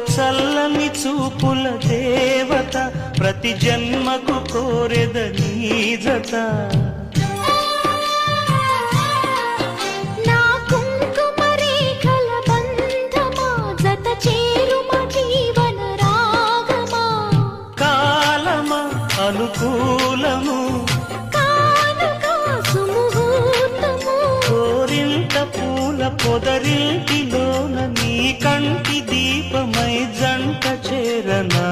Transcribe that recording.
చల్లని చూపుల దేవత ప్రతి జన్మకు కోరెద నీజత నా కుంకుమ రేఖల బంధమా జత చేరుమ జీవన రాగమా కాలమా అనుకూలము కానుక సుముహూర్తము కోరింత పూల పొదరింటిలోన నీ కంటి దీపమై జంట చేరనా